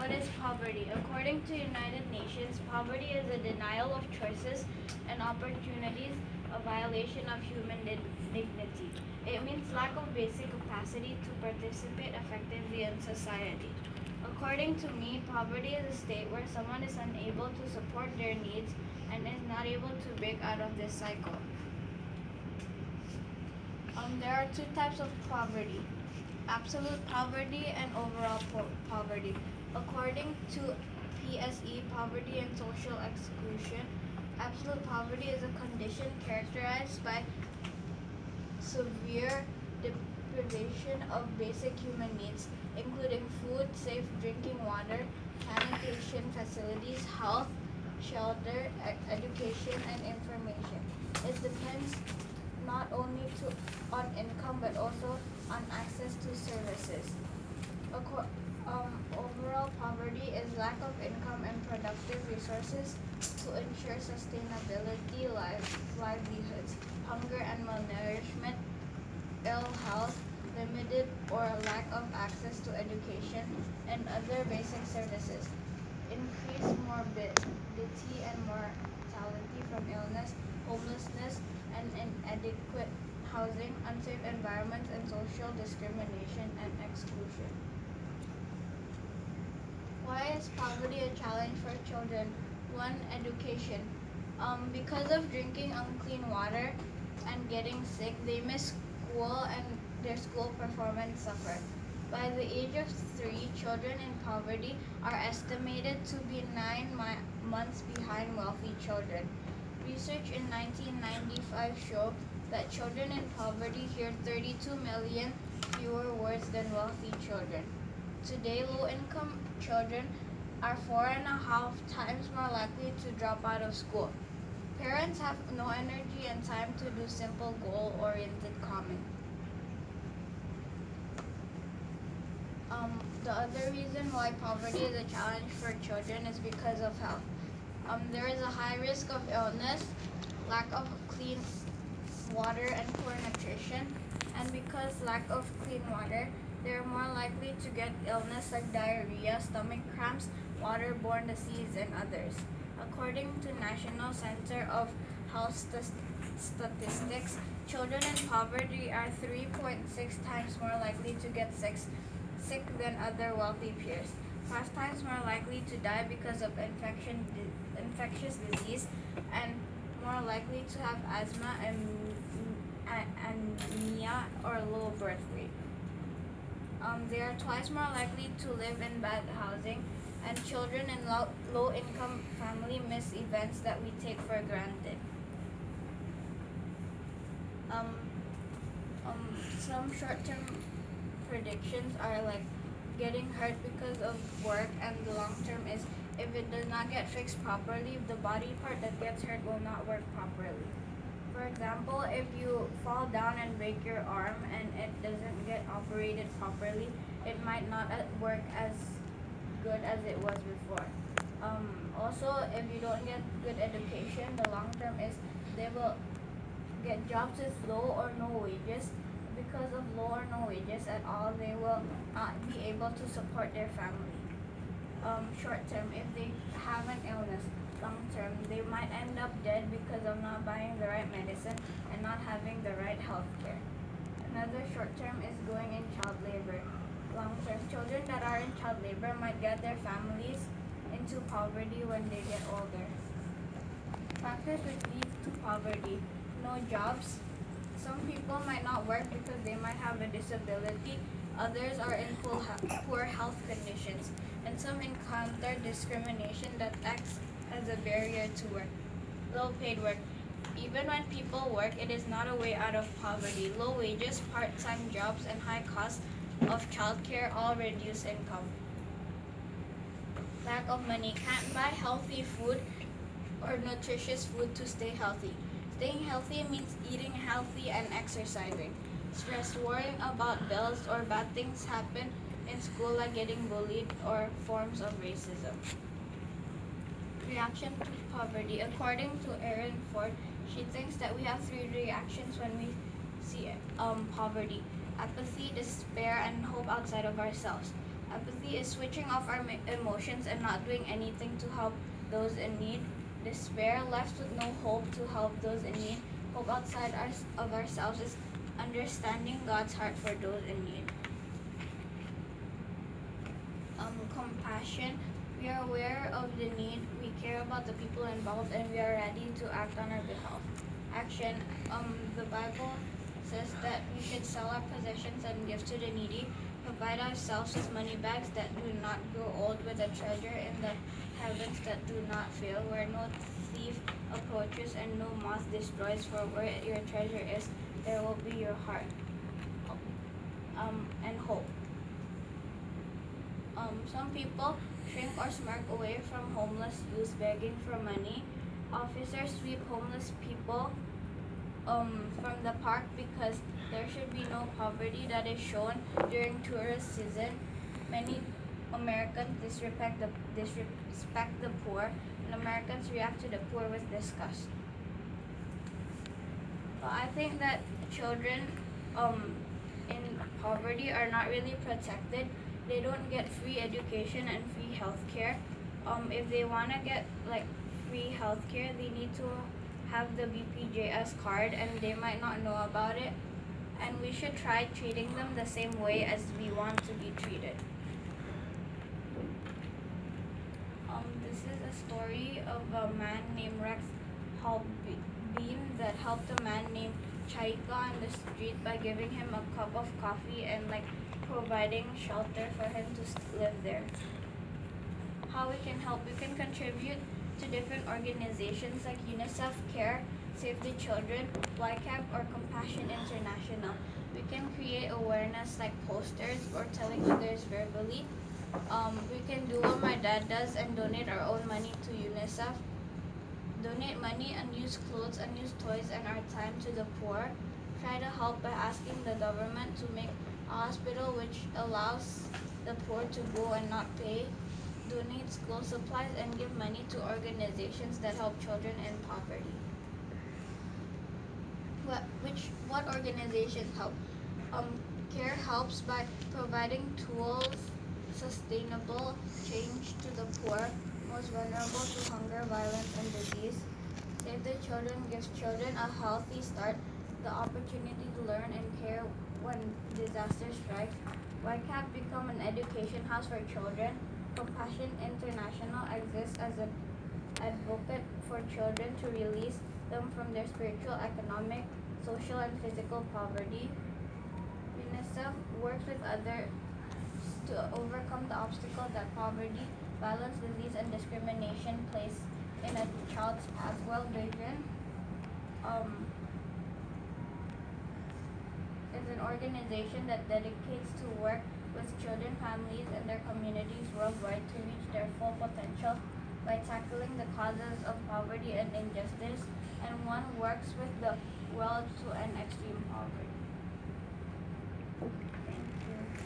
What is poverty? According to United Nations, poverty is a denial of choices and opportunities, a violation of human dignity. It means lack of basic capacity to participate effectively in society. According to me, poverty is a state where someone is unable to support their needs and is not able to break out of this cycle. There are two types of poverty: absolute poverty and overall poverty. According to PSE, poverty and social exclusion, absolute poverty is a condition characterized by severe deprivation of basic human needs, including food, safe drinking water, sanitation facilities, health, shelter, education, and information. It depends not only on income but also on access to services. Overall poverty is lack of income and productive resources to ensure sustainability livelihoods, hunger and malnourishment, ill health, limited or lack of access to education and other basic services, increased morbidity and mortality from illness, homelessness, and inadequate housing, unsafe environments, and social discrimination and exclusion. Why is poverty a challenge for children? One, education. Because of drinking unclean water and getting sick, they miss school and their school performance suffer. By the age of 3, children in poverty are estimated to be 9 months behind wealthy children. Research in 1995 showed that children in poverty hear 32 million fewer words than wealthy children. Today, low-income children are 4.5 times more likely to drop out of school. Parents have no energy and time to do simple goal-oriented common. The other reason why poverty is a challenge for children is because of health. There is a high risk of illness, lack of clean water and poor nutrition, and because lack of clean water, they are more likely to get illness like diarrhea, stomach cramps, waterborne disease, and others. According to National Center of Health Statistics, children in poverty are 3.6 times more likely to get sick than other wealthy peers, 5 times more likely to die because of infectious disease, and more likely to have asthma and anemia or low birth weight. They are twice more likely to live in bad housing, and children in low-income family miss events that we take for granted. Some short-term predictions are like getting hurt because of work, and the long-term is if it does not get fixed properly, the body part that gets hurt will not work properly. For example, if you fall down and break your arm and it doesn't get operated properly, it might not work as good as it was before. Also, if you don't get good education, the long term is they will get jobs with low or no wages. Because of low or no wages at all, they will not be able to support their family. Short term, if they have an illness. Long term, they might end up dead because of not buying the right medicine and not having the right health care. Another short term is going in child labor. Long term, children that are in child labor might get their families into poverty when they get older. Factors which lead to poverty: no jobs. Some people might not work because they might have a disability. Others are in poor health conditions, and some encounter discrimination that acts as a barrier to work. Low-paid work. Even when people work, it is not a way out of poverty. Low wages, part-time jobs, and high cost of childcare all reduce income. Lack of money. Can't buy healthy food or nutritious food to stay healthy. Staying healthy means eating healthy and exercising. Stress, worrying about bills or bad things happen in school like getting bullied or forms of racism. Reaction to poverty. According to Erin Ford, she thinks that we have 3 reactions when we see poverty: apathy, despair, and hope outside of ourselves. Apathy is switching off our emotions and not doing anything to help those in need. Despair, left with no hope to help those in need. Hope outside of ourselves is understanding God's heart for those in need. Compassion, we are aware of the need, we care about the people involved, and we are ready to act on our behalf. Action, the Bible says that we should sell our possessions and give to the needy, provide ourselves with money bags that do not grow old, with a treasure in the heavens that do not fail, where no thief approaches and no moth destroys, for where your treasure is, there will be your heart. And hope. Some people shrink or smirk away from homeless youth begging for money. Officers sweep homeless people from the park because there should be no poverty that is shown during tourist season. Many Americans disrespect the poor, and Americans react to the poor with disgust. Well, I think that children in poverty are not really protected. They don't get free education and free healthcare. If they want to get like free healthcare, they need to have the BPJS card, and they might not know about it. And we should try treating them the same way as we want to be treated. This is a story of a man named Rex Halbean that helped a man named Chaika on the street by giving him a cup of coffee and providing shelter for him to live there. How we can help? We can contribute to different organizations like UNICEF, CARE, Save the Children, YCAP, or Compassion International. We can create awareness like posters or telling others verbally. We can do what my dad does and donate our own money to UNICEF. Donate money, unused clothes, unused toys, and our time to the poor. Try to help by asking the government to make a hospital which allows the poor to go and not pay. Donate school supplies and give money to organizations that help children in poverty. What organizations help? CARE helps by providing tools, sustainable change to the poor, most vulnerable to hunger, violence, and disease. Save the Children gives children a healthy start, the opportunity to learn and care when disaster strikes. YCAP become an education house for children. Compassion International exists as an advocate for children to release them from their spiritual, economic, social, and physical poverty. UNICEF works with others to overcome the obstacles that poverty, violence, disease, and discrimination place in a child's path. World Vision is an organization that dedicates to work with children, families, and their communities worldwide to reach their full potential by tackling the causes of poverty and injustice, and one works with the world to end extreme poverty.